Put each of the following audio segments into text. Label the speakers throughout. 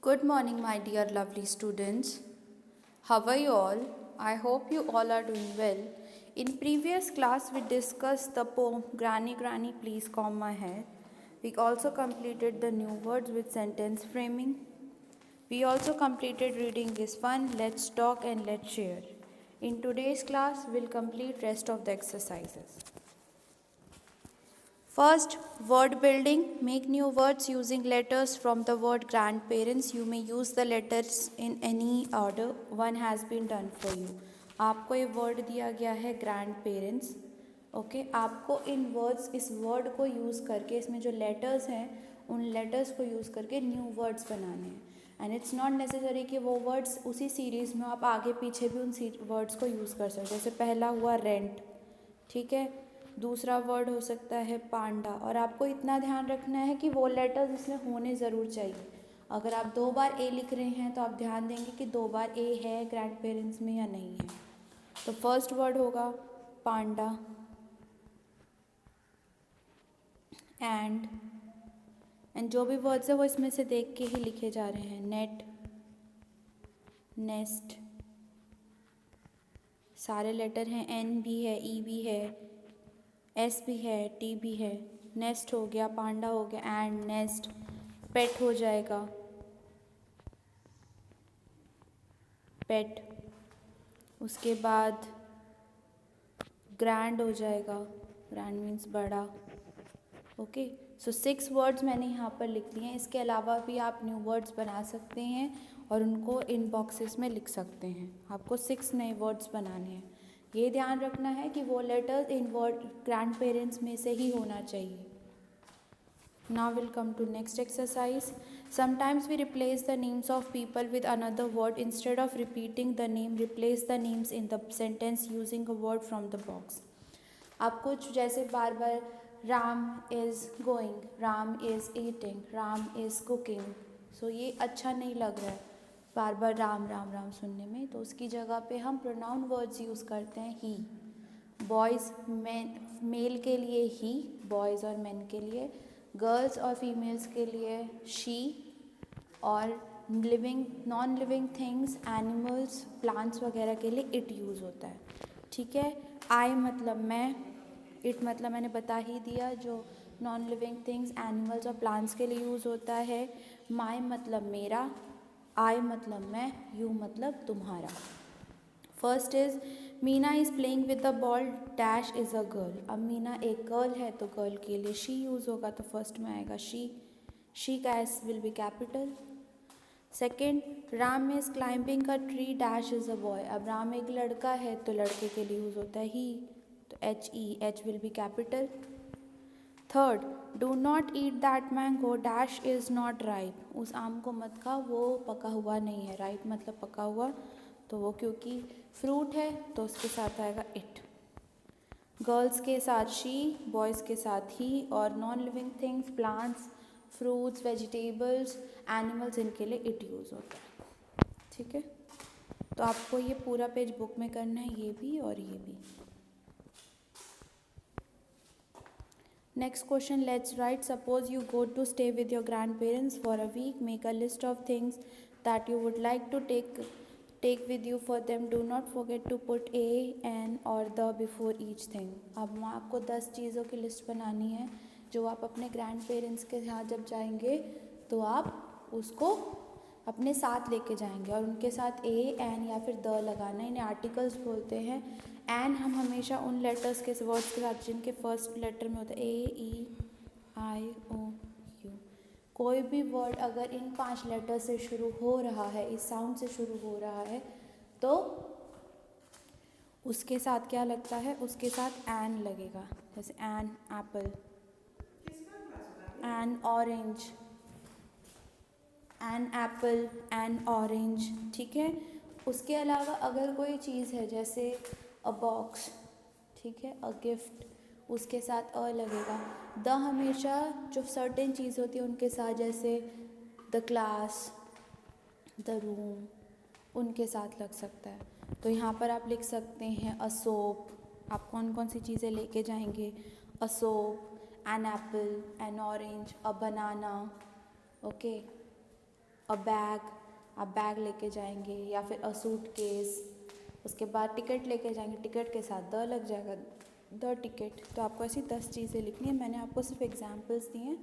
Speaker 1: Good morning, my dear lovely students. How are you all? I hope you all are doing well. In previous class, we discussed the poem Granny Granny Please Comb My Hair. We also completed the new words with sentence framing. We also completed reading is fun, let's talk and let's share. In today's class, we'll complete rest of the exercises. First, word building. Make new words using letters from the word grandparents. You may use the letters in any order. One has been done for you. आपको ये word दिया गया है grand parents. Okay, आपको इन words इस word को use करके इसमें जो लेटर्स हैं उन लेटर्स को यूज़ करके न्यू वर्ड्स बनाने हैं. एंड इट्स नॉट नेसेसरी कि वो वर्ड्स उसी सीरीज़ में आप आगे पीछे भी उन वर्ड्स को यूज़ कर सकते. जैसे पहला हुआ रेंट, ठीक है. दूसरा वर्ड हो सकता है पांडा. और आपको इतना ध्यान रखना है कि वो लेटर्स इसमें होने ज़रूर चाहिए. अगर आप 2 बार ए लिख रहे हैं तो आप ध्यान देंगे कि 2 बार ए है ग्रैंड पेरेंट्स में या नहीं है. तो फर्स्ट वर्ड होगा पांडा. एंड जो भी वर्ड्स है वो इसमें से देख के ही लिखे जा रहे हैं. नेट, नेस्ट, सारे लेटर हैं. एन भी है, ई भी है, एस भी है, टी भी है. नेस्ट हो गया, पांडा हो गया, एंड नेस्ट. पेट हो जाएगा, पेट. उसके बाद ग्रैंड हो जाएगा, ग्रैंड मीन्स बड़ा. ओके, सो 6 वर्ड्स मैंने यहाँ पर लिख लिए हैं. इसके अलावा भी आप न्यू वर्ड्स बना सकते हैं और उनको इन बॉक्सेस में लिख सकते हैं. आपको 6 नए वर्ड्स बनाने हैं. ये ध्यान रखना है कि वो letters in word grand parents में से ही होना चाहिए. Now we'll come to next exercise. Sometimes we replace the names of people with another word. Instead of repeating the name, replace the names in the sentence using a word from the box. आप कुछ जैसे बार बार Ram is going, Ram is eating, Ram is cooking. So ये अच्छा नहीं लग रहा है बार बार राम राम राम सुनने में. तो उसकी जगह पे हम प्रोनाउन वर्ड्स यूज़ करते हैं. ही, बॉयज़ मैन, मेल के लिए ही, बॉयज़ और मैन के लिए. गर्ल्स और फीमेल्स के लिए शी. और living non living things, animals, plants वगैरह के लिए इट यूज़ होता है. ठीक है. आई मतलब मैं, इट मतलब मैंने बता ही दिया जो नॉन लिविंग थिंग्स, एनिमल्स और प्लांट्स के लिए यूज़ होता है. माई मतलब मेरा, आई मतलब मैं, यू मतलब तुम्हारा. First is Meena is playing with the ball, dash is a girl. अब मीना एक गर्ल है तो गर्ल के लिए शी यूज़ होगा, तो फर्स्ट में आएगा शी. शी का S will be capital. Second, Ram is climbing a tree, dash is a boy. अब राम एक लड़का है तो लड़के के लिए यूज़ होता है ही, तो H E, H will be capital. Third, do not eat that mango, dash is not ripe. उस आम को मत खाओ, वो पका हुआ नहीं है. राइप मतलब पका हुआ, तो वो क्योंकि फ्रूट है तो उसके साथ आएगा इट. गर्ल्स के साथ शी, बॉयज़ के साथ ही. और non living things, plants, fruits, vegetables, animals, इनके लिए इट यूज़ होता है. ठीक है. तो आपको ये पूरा पेज बुक में करना है, ये भी और ये भी. Next question, let's write. Suppose you go to stay with your grandparents for a week. Make a list of things that you would like to take with you for them. Do not forget to put a, an or the before each thing. अब आपको 10 चीज़ों की list बनानी है जो आप अपने grand parents के यहाँ जब जाएंगे तो आप उसको अपने साथ लेके जाएंगे. और उनके साथ ए, एन या फिर द लगाना. इन्हें आर्टिकल्स बोलते हैं. एन हम हमेशा उन लेटर्स के वर्ड्स के साथ जिनके फर्स्ट लेटर में होता है ए, ई, आई, ओ, यू. कोई भी वर्ड अगर इन 5 लेटर से शुरू हो रहा है, इस साउंड से शुरू हो रहा है, तो उसके साथ क्या लगता है, उसके साथ एन लगेगा. जैसे an apple, an orange, an apple, an orange. ठीक है. उसके अलावा अगर कोई चीज़ है जैसे अ बॉक्स, ठीक है, अ गिफ्ट, उसके साथ अ लगेगा. द हमेशा जो सर्टेन चीज़ होती है उनके साथ, जैसे द क्लास, द रूम, उनके साथ लग सकता है. तो यहाँ पर आप लिख सकते हैं अ सोप. आप कौन कौन सी चीज़ें लेके जाएंगे? A soap, an apple, an orange, a banana. Okay. A bag, आप बैग लेके जाएंगे, या फिर अ सूटकेस। उसके बाद टिकट लेके जाएंगे, टिकट के साथ द लग जाएगा, द टिकट। तो आपको ऐसी 10 चीज़ें लिखनी है। मैंने आपको सिर्फ एग्जाम्पल्स दिए हैं,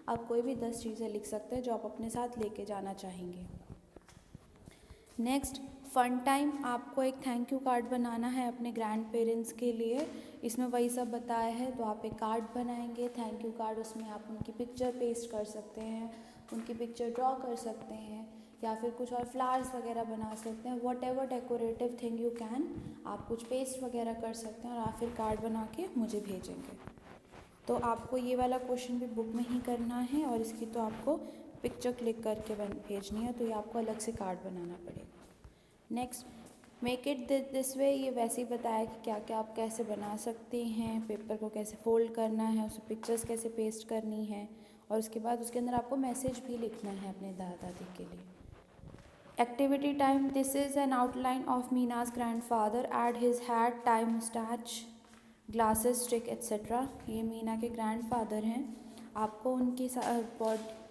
Speaker 1: आप कोई भी 10 चीज़ें लिख सकते हैं जो आप अपने साथ लेके जाना चाहेंगे। नेक्स्ट, फ़न टाइम। आपको एक थैंक यू कार्ड बनाना है अपने ग्रैंड पेरेंट्स के लिए। इसमें वही सब बताया है। तो आप एक कार्ड बनाएंगे, थैंक यू कार्ड। उसमें आप उनकी पिक्चर पेस्ट कर सकते हैं, उनकी पिक्चर ड्रॉ कर सकते हैं, या फिर कुछ और फ्लावर्स वगैरह बना सकते हैं। What ever decorative thing you can, आप कुछ पेस्ट वगैरह कर सकते हैं और आप फिर कार्ड बना के मुझे भेजेंगे। तो आपको ये वाला क्वेश्चन भी बुक में ही करना है, और इसकी तो आपको पिक्चर क्लिक करके भेजनी है, तो ये आपको अलग से कार्ड बनाना पड़ेगा। Next, make it this way. ये वैसे ही बताया कि क्या क्या आप कैसे बना सकते हैं, पेपर को कैसे फोल्ड करना है, उसमें पिक्चर्स कैसे पेस्ट करनी है, और उसके बाद उसके अंदर आपको मैसेज भी लिखना है अपने दादा दादी के लिए। Activity time. This is an outline of Meena's grandfather. Add his hat, tie, moustache, glasses, stick etcetera. ये मीना के ग्रैंडफादर हैं। आपको उनकी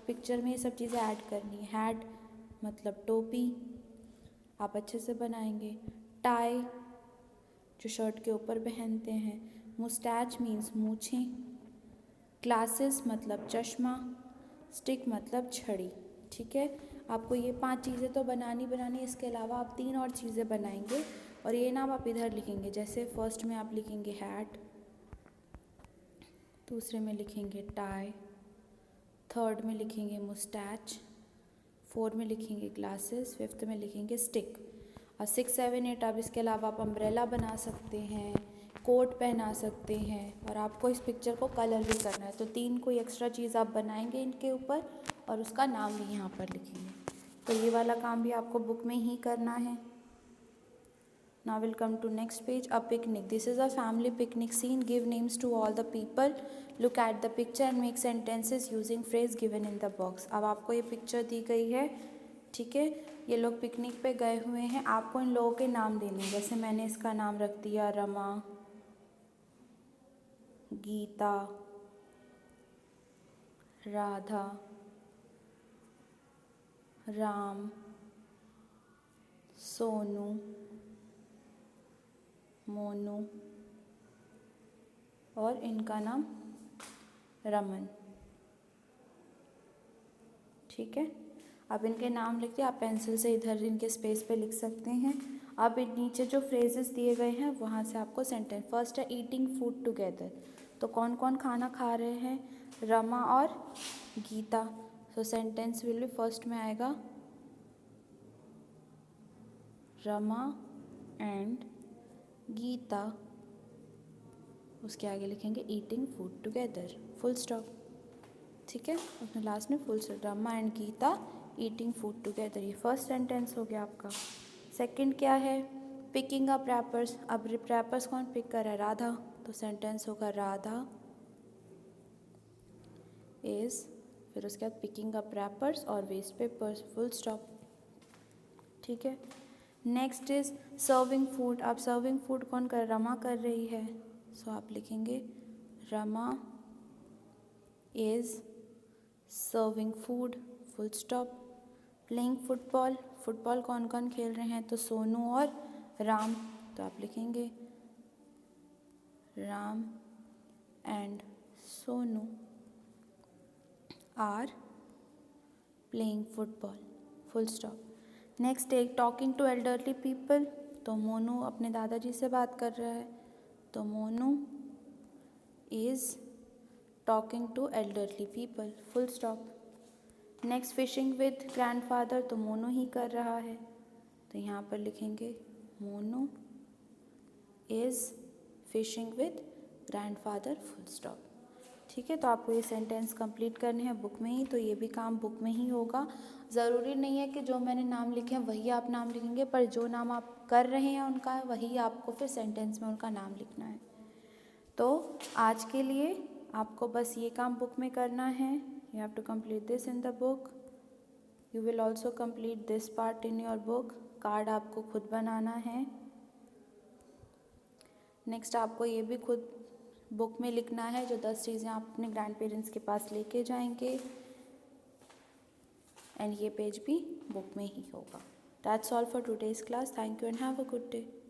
Speaker 1: पिक्चर में ये सब चीज़ें ऐड करनी है। हैट मतलब टोपी, आप अच्छे से बनाएंगे। टाई, जो शर्ट के ऊपर पहनते हैं। Moustache means मूछें। ग्लासेस मतलब चश्मा। स्टिक मतलब छड़ी। ठीक है, आपको ये 5 चीज़ें तो बनानी। इसके अलावा आप 3 और चीज़ें बनाएंगे, और ये नाम आप इधर लिखेंगे। जैसे फर्स्ट में आप लिखेंगे हैट, दूसरे में लिखेंगे टाई, थर्ड में लिखेंगे मुस्टैच, फोर्थ में लिखेंगे ग्लासेस, फिफ्थ में लिखेंगे स्टिक, और 6, 7, 8 आप इसके अलावा आप अम्ब्रेला बना सकते हैं, कोट पहना सकते हैं, और आपको इस पिक्चर को कलर भी करना है। तो 3 कोई एक्स्ट्रा चीज़ आप बनाएंगे इनके ऊपर, और उसका नाम भी यहाँ पर लिखेंगे। तो ये वाला काम भी आपको बुक में ही करना है। Now we'll come to next page. A picnic. This is a family picnic scene. Give names to all the people. Look at the picture and make sentences using phrase given in the box. अब आपको ये picture दी गई है, ठीक है। ये लोग picnic पे गए हुए हैं। आपको इन लोगों के नाम देने हैं। जैसे मैंने इसका नाम रख दिया रमा, गीता, राधा, राम, सोनू, मोनू, और इनका नाम रमन। ठीक है, अब इनके नाम लिख दिए। आप पेंसिल से इधर इनके स्पेस पे लिख सकते हैं। अब नीचे जो फ्रेजेस दिए गए हैं वहाँ से आपको सेंटेंस। फर्स्ट है ईटिंग फूड टुगेदर। तो कौन कौन खाना खा रहे हैं? रमा और गीता। तो सेंटेंस विल बी, फर्स्ट में आएगा रमा एंड गीता, उसके आगे लिखेंगे eating food together, full stop. ठीक है, उसमें लास्ट में full stop. Rama and Gita eating food together. ये फर्स्ट सेंटेंस हो गया आपका। सेकंड क्या है? Picking up wrappers. अब रैपर्स कौन पिक कर रहा है? राधा। तो सेंटेंस होगा राधा इज, फिर उसके बाद पिकिंग अप रैपर्स और वेस्ट पेपर्स, फुल स्टॉप। ठीक है, नेक्स्ट इज सर्विंग फूड। अब सर्विंग फूड कौन कर? रमा कर रही है। सो आप लिखेंगे Rama is serving food, full stop. Playing football. Football कौन कौन खेल रहे हैं? तो सोनू और राम। तो आप लिखेंगे Ram and Sonu are playing football, full stop. Next एक टॉकिंग टू एल्डरली पीपल। तो मोनू अपने दादाजी से बात कर रहा है, तो Monu is talking to elderly people, full stop. Next fishing with grandfather. तो मोनू ही कर रहा है, तो यहाँ पर लिखेंगे Monu is fishing with grandfather, full stop. ठीक है, तो आपको ये सेंटेंस कंप्लीट करने हैं बुक में ही। तो ये भी काम बुक में ही होगा। ज़रूरी नहीं है कि जो मैंने नाम लिखे हैं वही आप नाम लिखेंगे, पर जो नाम आप कर रहे हैं उनका वही आपको फिर सेंटेंस में उनका नाम लिखना है। तो आज के लिए आपको बस ये काम बुक में करना है। You have to complete this in the book. You will also complete this part in your book. Card आपको खुद बनाना है। नेक्स्ट आपको ये भी खुद बुक में लिखना है, जो 10 चीज़ें आप अपने ग्रैंड पेरेंट्स के पास लेके जाएंगे। एंड ये पेज भी बुक में ही होगा। That's all for today's class. Thank you and have a good day.